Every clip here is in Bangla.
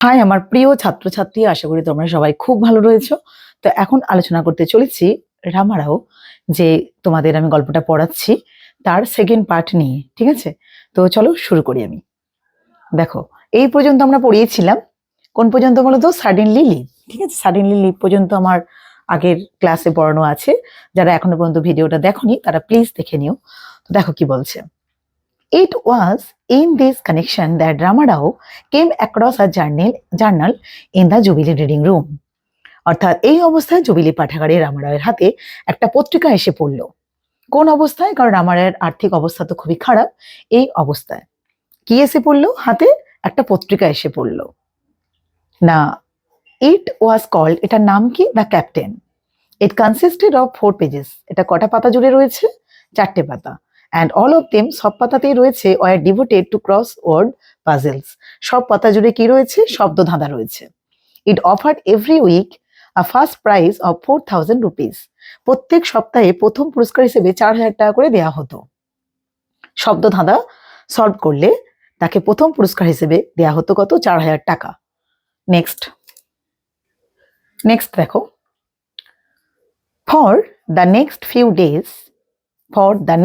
হাই আমার প্রিয় ছাত্রছাত্রী, আশা করি তোমরা সবাই খুব ভালো রয়েছো। তো এখন আলোচনা করতে চলেছি রামারাও, যে তোমাদের আমি গল্পটা পড়াচ্ছি তার সেকেন্ড পার্ট নিয়ে। ঠিক আছে, তো চলো শুরু করি আমি। দেখো, এই পর্যন্ত আমরা পড়িয়েছিলাম কোন পর্যন্ত বলো তো? Suddenly leave. ঠিক আছে, সাডেনলি লিভ পর্যন্ত আমার আগের ক্লাসে পড়ানো আছে। যারা এখনো পর্যন্ত ভিডিওটা দেখোনি তারা প্লিজ দেখে নিও। তো দেখো কি বলছে। It was in this connection that Ramarao came across a journal in the Jubilee reading room. অর্থাৎ এই অবস্থায় জুবিলি পাঠাগারে রামারায়ের হাতে একটা পত্রিকা এসে পড়ল। কোন অবস্থায়? কারণ রামারায়ের আর্থিক অবস্থা তো খুবই খারাপ। এই অবস্থায় কি এসে পড়ল? হাতে একটা পত্রিকা এসে পড়ল। না, ইট ওয়াজ কল্ড, এটার নাম কি? The captain. It কনসিস্টেড of 4 pages. এটা কটা পাতা জুড়ে রয়েছে? 4টে পাতা। অ্যান্ড অল অফ দেম, সব পাতাতেই রয়েছে, were devoted to crossword puzzles. সব পাতা জুড়ে কি রয়েছে? শব্দ ধাঁধা রয়েছে। It offered every week a first prize of 4000 rupees. প্রত্যেক সপ্তাহে প্রথম পুরস্কার হিসেবে 4000 টাকা করে দেওয়া হতো। শব্দ ধাঁধা সলভ করলে তাকে প্রথম পুরস্কার হিসেবে দেওয়া হতো কত? 4000 টাকা। নেক্সট দেখো। For the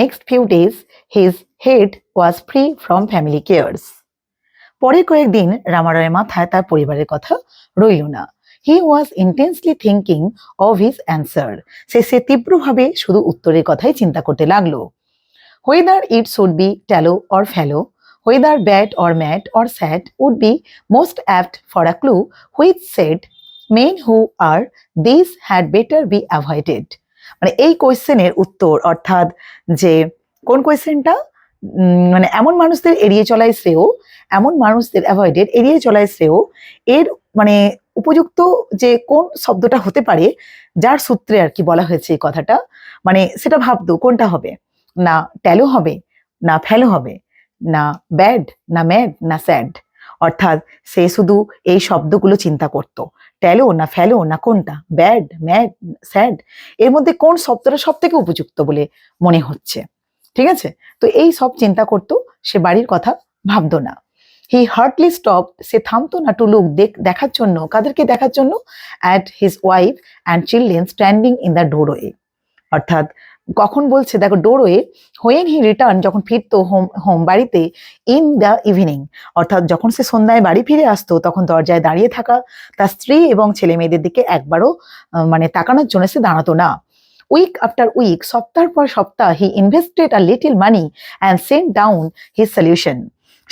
next few days, his head was free from family cares. পরে কয়েকদিন রামারায়ের মাথায় তার পরিবারের কথা রইল না। He was intensely thinking of his answer. সে তীব্রভাবে শুধু উত্তরের কথাই চিন্তা করতে লাগলো। Whether it should be tallow or fallow, whether bad or mad or sad would be most apt for a clue which said men who are these had better be avoided. মানে এই কোয়েশ্চেনের উত্তর, অর্থাৎ যে কোন কোয়েশ্চেনটা, মানে এমন মানুষদের এড়িয়ে চলাই শ্রেয়, এমন মানুষদের অ্যাভয়েডেড, এড়িয়ে চলাই শ্রেয়, এর মানে উপযুক্ত যে কোন শব্দটা হতে পারে, যার সূত্রে আর কি বলা হয়েছে এই কথাটা, মানে সেটা ভাবতো কোনটা হবে। না ট্যালো হবে, না ফ্যালো হবে, না ব্যাড, না ম্যাড, না স্যাড। অর্থাৎ সে শুধু এই শব্দগুলো চিন্তা করত, ট্যালো না ফ্যালো না কোনটা, ব্যাড, ম্যাড, স্যাড, এর মধ্যে কোন শব্দটা সব থেকে উপযুক্ত বলে মনে হচ্ছে। ঠিক আছে, তো এই সব চিন্তা করতো, সে বাড়ির কথা ভাবতো না। হি হার্টলি স্টপ, সে থামতো না, টু লুক, দেখার জন্য, কাদেরকে দেখার জন্য? At his wife and children standing in the doorway. অর্থাৎ কখন বলছে দেখো, ডোরওয়ে, হোয়েন হি রিটার্ন, যখন ফিরতো হোম বাড়িতে, ইন দ্য ইভিনিং, অর্থাৎ যখন সে সন্ধ্যায় বাড়ি ফিরে আসতো, তখন দরজায় দাঁড়িয়ে থাকা তার স্ত্রী এবং ছেলে মেয়েদের দিকে একবারও মানে তাকানোর জন্য সে দাঁড়াতো না। উইক আফটার উইক, সপ্তাহ পর সপ্তাহ, he invested a little money and sent down his solution.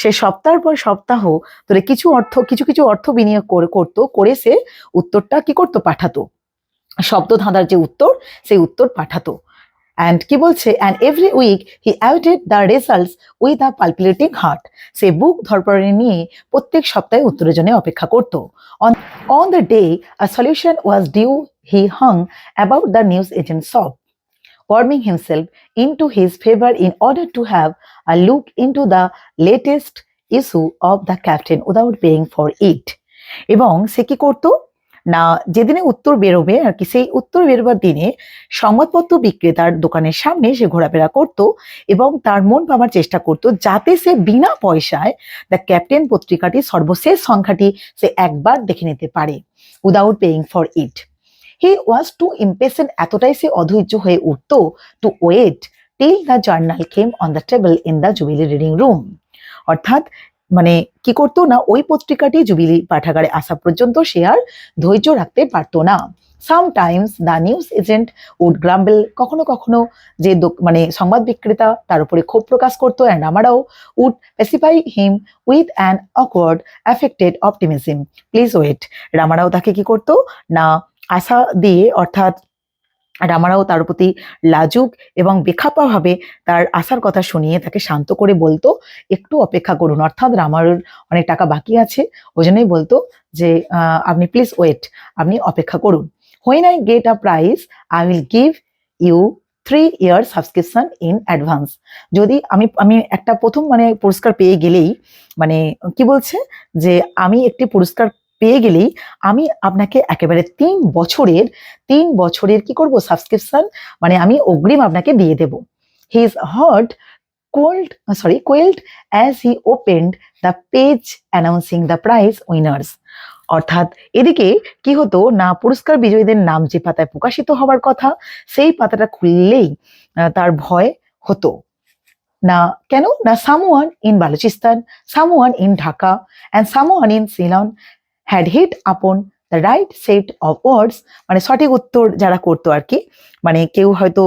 সে সপ্তাহ পর সপ্তাহ ধরে কিছু অর্থ বিনিয়োগ করে সে উত্তরটা কি করতো? পাঠাতো। শব্দ ধাঁধার যে উত্তর, সেই উত্তর পাঠাতো। অ্যান্ড কি বলছে? And every week he awaited the results with a palpitating heart. সে বুক ধরপড়ে নিয়ে প্রত্যেক সপ্তাহে উত্তরের জন্য অপেক্ষা করত। On the day a solution was due, he hung about the news agent's shop, warming himself into his favor in order to have a look into the latest issue of the Captain without paying for it. এবং সে কি করতো না, যেদিনে উত্তর বেরোবে আর কি, সেই উত্তর বেরোবার দিনে সংবাদপত্র বিক্রেতার দোকানের সামনে সে ঘোরাফেরা করত এবং তার মন পাবার চেষ্টা করত, যাতে সে বিনা পয়সায় দ্য ক্যাপ্টেন পত্রিকাটির সর্বশেষ সংখ্যাটি সে একবার দেখে নিতে পারে, without paying for it. He was too impatient, এতটাই সে অধৈর্য হয়ে উঠত, to wait till the journal came on the table in the jubilee reading room. অর্থাৎ মানে কি করতো না, ওই পত্রিকাটি জুবিলি পাঠাগারে আসা পর্যন্ত সে আর ধৈর্য রাখতে পারতো না। Sometimes the news agent would grumble, কখনো কখনো যে মানে সংবাদ বিক্রেতা তার উপরে ক্ষোভ প্রকাশ করতো। And Ramarao would pacify him with an awkward affected optimism, please wait. Ramarao তাকে কি করতো না, আশা দিয়ে, অর্থাৎ রামারাও তার প্রতি লাজুক এবং বেখাপ্পাভাবে তার আশার কথা শুনিয়ে তাকে শান্ত করে বলতো, একটু অপেক্ষা করুন। অর্থাৎ রামারুর অনেক টাকা বাকি আছে, ওই জন্যই বলতো যে আপনি প্লিজ ওয়েট, আপনি অপেক্ষা করুন। When I get a prize I will give you 3 years subscription in advance. যদি আমি একটা প্রথম মানে পুরস্কার পেয়ে গেলেই, মানে কি বলছে যে আমি একটি পুরস্কার পেয়ে গেলেই আমি আপনাকে একেবারে 3 বছরের কি করব? সাবস্ক্রিপশন, মানে আমি অগ্রিম আপনাকে দিয়ে দেব। He is hard quailed as he opened the page announcing the prize winners. অর্থাৎ এদিকে কি হতো না, পুরস্কার বিজয়ীদের নাম যে পাতায় প্রকাশিত হবার কথা সেই পাতাটা খুললেই তার ভয় হতো না। কেন না, someone in Balochistan, someone in Dhaka and someone in Ceylon had hit upon the right set of words, মানে সঠিক উত্তর যারা করতো আর কি, মানে কেউ হয়তো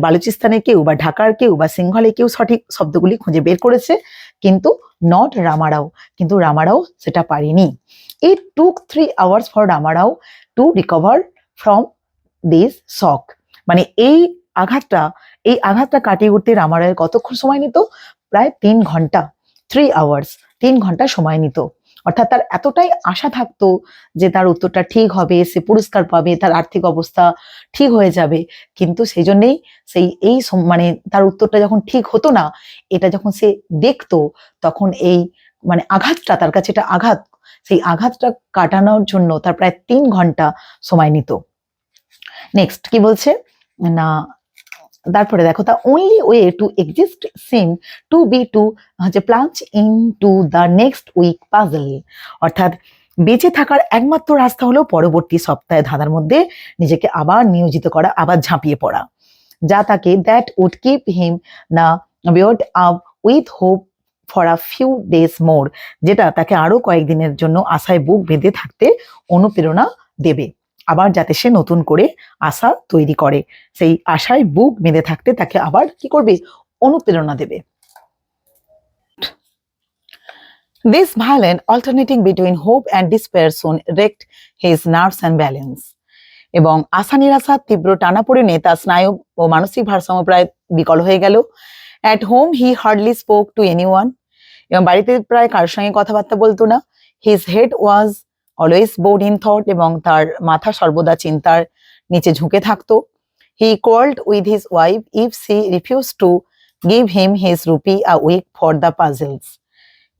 বালুচিস্তানে কেউ বা ঢাকার কেউ বা সিংহলে কেউ সঠিক শব্দগুলি খুঁজে বের করেছে, কিন্তু নট রামারাও, কিন্তু রামারাও সেটা পারেনি। It took 3 hours for Ramarao to recover from this shock, মানে এই আঘাতটা কাটিয়ে উঠতে রামারায়ের কতক্ষণ সময় নিত? প্রায় 3 ঘন্টা, 3 hours, 3 ঘন্টা সময় নিত। অর্থাৎ তার এতটাই আশা থাকতো যে তার উত্তরটা ঠিক হবে, সে পুরস্কার পাবে, তার আর্থিক অবস্থা ঠিক হয়ে যাবে, কিন্তু সেই জন্যেই মানে তার উত্তরটা যখন ঠিক হতো না, এটা যখন সে দেখতো তখন এই মানে আঘাতটা তার কাছে এটা আঘাত, সেই আঘাতটা কাটানোর জন্য তার প্রায় 3 ঘন্টা সময় নিত। নেক্সট কি বলছে না, তারপরে দেখো, the only way to exist seemed to be to plunge into the next week puzzle, অর্থাৎ বেঁচে থাকার একমাত্র রাস্তা হলো পরবর্তী সপ্তাহে ধাঁধার মধ্যে নিজেকে আবার নিয়োজিত করা, আবার ঝাঁপিয়ে পড়া, যা তাকে that would keep him না buoyed up with hope for a few days more, যেটা তাকে আরো কয়েকদিনের জন্য আশায় বুক বেঁধে থাকতে অনুপ্রেরণা দেবে, আবার যাতে সে নতুন করে আশা তৈরি করে, সেই আশায় বুক বেঁধে থাকতে তাকে আবার কি করবে? অনুপ্রেরণা দেবে। This violent alternating between hope and despair soon wrecked his nerves and balance. এবং আশা নিরাশার তীব্র টানাপোড়েনে তার স্নায়ু ও মানসিক ভারসাম্য প্রায় বিকল হয়ে গেল। At home he hardly spoke to anyone, এবং বাড়িতে প্রায় কারোর সঙ্গে কথাবার্তা বলতো না। His head was always bowed in thought, এবং তার মাথা সর্বদা চিন্তার নিচে ঝুঁকে থাকতো। He quarreled with his wife if she refused to give him his rupee a week for the puzzles,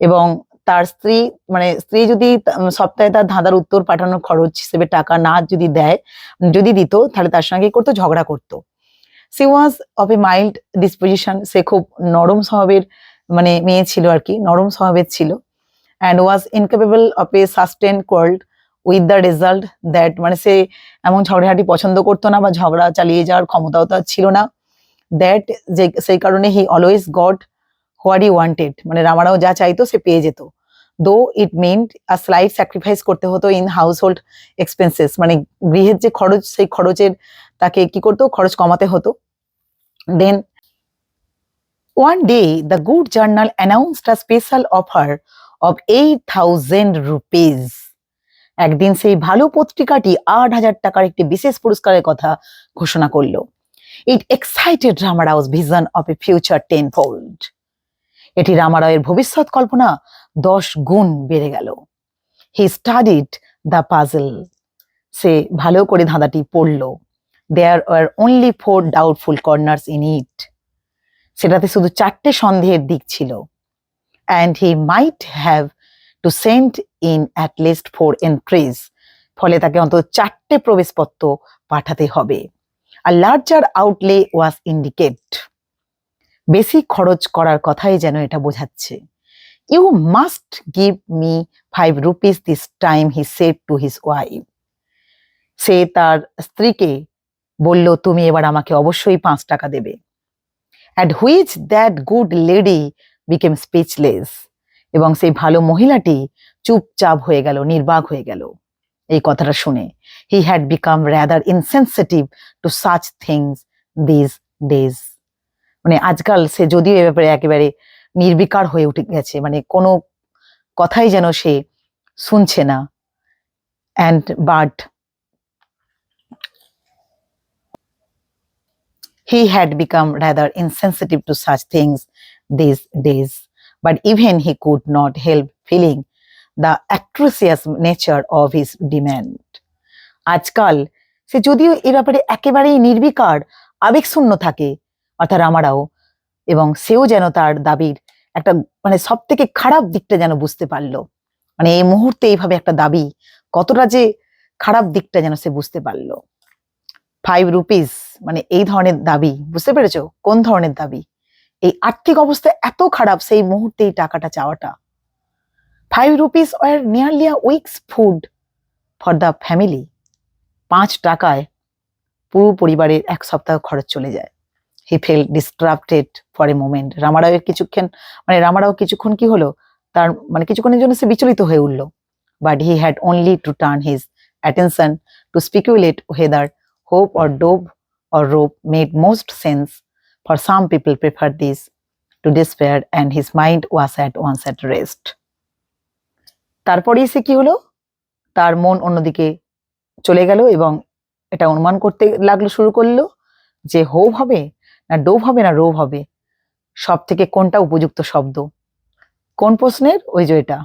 এবং তার স্ত্রী যদি সপ্তাহে তার ধাঁধার উত্তর পাঠানোর খরচ হিসেবে টাকা না যদি দিত, তাহলে তার সঙ্গে করতো, ঝগড়া করতো। She was of a mild disposition, সে খুব নরম স্বভাবের মানে মেয়ে ছিল আর কি, নরম স্বভাবের ছিল। And was incapable of a sustained quarrel with the result that, মানে সে এমন ঝগড়াঝাটি পছন্দ করতো না বা ঝগড়া চালিয়ে যাওয়ার ক্ষমতাও তার ছিল না। That সেই কারণে he always got what he wanted, মানে রামারাও যা চাইতো সে পেয়ে যেত। Though it meant a slight sacrifice করতে হতো in household expenses, মানে গৃহের যে খরচ সেই খরচের তাকে কি করতো? খরচ কমাতে হতো। Then one day the good journal announced a special offer of 8,000 rupees. একদিন সেই ভালো পত্রিকাটি 8,000 টাকার একটি বিশেষ পুরস্কারের কথা ঘোষণা করলো। It excited Ramarao's vision of a future tenfold. এটি রামারাওয়ের ভবিষ্যৎ কল্পনা 10 গুণ বেড়ে গেল। He studied the puzzle, সে ভালো করে ধাঁধাটি পড়ল। There were only 4 doubtful corners in it, সেটাতে শুধু 4টে সন্দেহের দিক ছিল। And he might have to send in at least 4 entries, ফলে তাকে অন্তত 4টে প্রবেশপত্র পাঠাতে হবে। A larger outlay was indicated, বেশি খরচ করার কথাই যেন এটা বোঝাচ্ছে। You must give me 5 rupees this time, he said to his wife. সে তার স্ত্রীকে বলল, তুমি এবার আমাকে অবশ্যই 5 টাকা দেবে। At which that good lady became speechless, এবং সেই ভালো মহিলাটি চুপচাপ হয়ে গেল, নির্বাক হয়ে গেল এই কথাটা শুনে। He had become rather insensitive to such things these days, মানে আজকাল সে যদিও এ ব্যাপারে একেবারে নির্বিকার হয়ে উঠে গেছে, মানে কোনো কথাই যেন সে শুনছে না। But he had become rather insensitive to such things these days, but even he could not help feeling the atrocious nature of his demand. আজকাল সে যদিও এ ব্যাপারে একেবারেই নির্বিকার, আবেগশূন্য থাকে, অর্থাৎ রামারাও, এবং সেও যেন তার দাবির একটা মানে সব থেকে খারাপ দিকটা যেন বুঝতে পারলো, মানে এই মুহূর্তে এইভাবে একটা দাবি কতটা যে খারাপ দিকটা যেন সে বুঝতে পারলো। 5 rupees, মানে এই ধরনের দাবি, বুঝতে পেরেছো কোন ধরনের দাবি? এই আর্থিক অবস্থা এত খারাপ সেই মুহূর্তে এই টাকাটা চাওয়াটা। 5 rupees were nearly a week's food for the family. 5 টাকায় পুরো পরিবারের 1 সপ্তাহ খরচ চলে যায়। He felt distracted for a moment. Ramarao কিছুক্ষণ কি হলো, তার কিছুক্ষণের জন্য সে বিচলিত হয়ে উঠল। But he had only to turn his attention to speculate whether hope or dove or rope made most sense. For some people prefer this to despair, and his mind was at once at rest. তারপরেই সে কি হলো, তার মন অন্যদিকে চলে গেল এবং এটা অনুমান করতে শুরু করলো যে হোপ হবে না ডোভ হবে না রোভ হবে, সব থেকে কোনটা উপযুক্ত শব্দ। কোন প্রশ্নের? ওই যে এটা,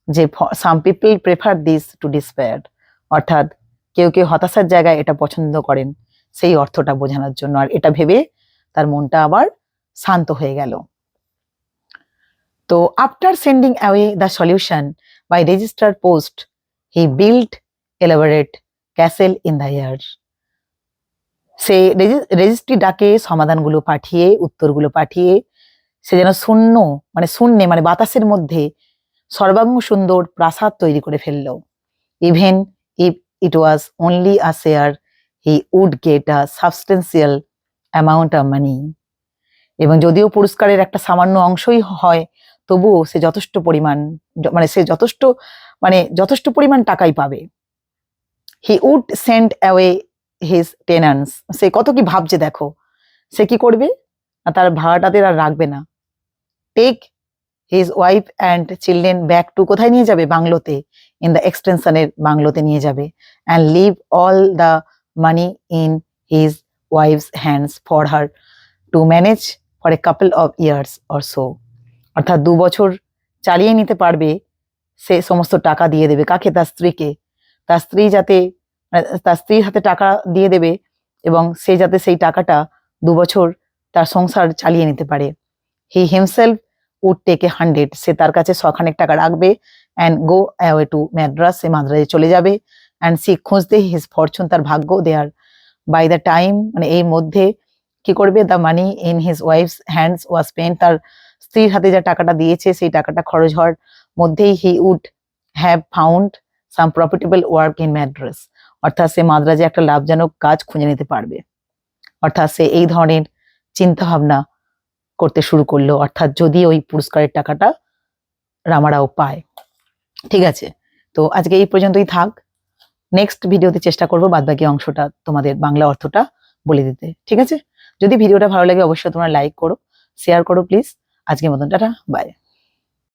যে some people prefer this to despair, অর্থাৎ কেউ কেউ হতাশার জায়গায় এটা পছন্দ করেন, সেই অর্থটা বোঝানোর জন্য। আর এটা ভেবে তার মনটা আবার শান্ত হয়ে গেল। তো after sending away the solution by register post, he build elaborate castle in the air. সে রেজিস্ট্রি ডাকে সমাধানগুলো পাঠিয়ে, উত্তরগুলো পাঠিয়ে সে যেন শূন্যে বাতাসের মধ্যে সর্বাঙ্গ সুন্দর প্রাসাদ তৈরি করে ফেললো। Even if it was only a share, he would get a substantial amount of money. এবং যদিও পুরস্কারের একটা সামান্য অংশই হয়, তবুও সে যথেষ্ট পরিমাণ টাকাই পাবে। He would send away his tenants, সে কত কি ভাবছে দেখো। সে কি করবে না, তার ভাড়াটাদের আর রাখবে না। Take his wife and children back to, কোথায় নিয়ে যাবে? বাংলোতে, ইন দ্য এক্সটেনশনের বাংলোতে নিয়ে যাবে। And leave all the money in his wife's hands for her to manage for a couple of years or so. অর্থাৎ 2 বছর চালিয়ে নিতে পারবে, সে সমস্ত টাকা দিয়ে দেবে। কাকে? তার স্ত্রীকে। তার স্ত্রীর হাতে টাকা দিয়ে দেবে এবং সে যাতে সেই টাকাটা 2 বছর তার সংসার চালিয়ে নিতে পারে। He himself would take a 100, সে তার কাছে 100 টাকা রাখবে। And go away to Madras, সে মাদ্রাজে চলে যাবে। অ্যান্ড সি খুঁজতে হিজ ফরচুন, তার ভাগ্য। দেয়ার বাই দ্য টাইম, এই মধ্যে কি করবে? The money in his wife's hands was spent, তার স্ত্রীর হাতে যা টাকাটা দিয়েছে সেই টাকাটা খরচ হওয়ার মধ্যেই he would have found some profitable work in Madras, অর্থাৎ সে মাদ্রাজে একটা লাভজনক কাজ খুঁজে নিতে পারবে। অর্থাৎ সে এই ধরনের চিন্তা ভাবনা করতে শুরু করলো, অর্থাৎ যদি ওই পুরস্কারের টাকাটা রামারাও পায়। ঠিক আছে, তো আজকে এই পর্যন্তই থাক। নেক্সট ভিডিওতে চেষ্টা করবো বাদবাকি অংশটা তোমাদের বাংলা অর্থটা বলে দিতে। ঠিক আছে, যদি ভিডিওটা ভালো লাগে অবশ্যই তোমরা লাইক করো, শেয়ার করো প্লিজ। আজকের মতন টাটা, বাই।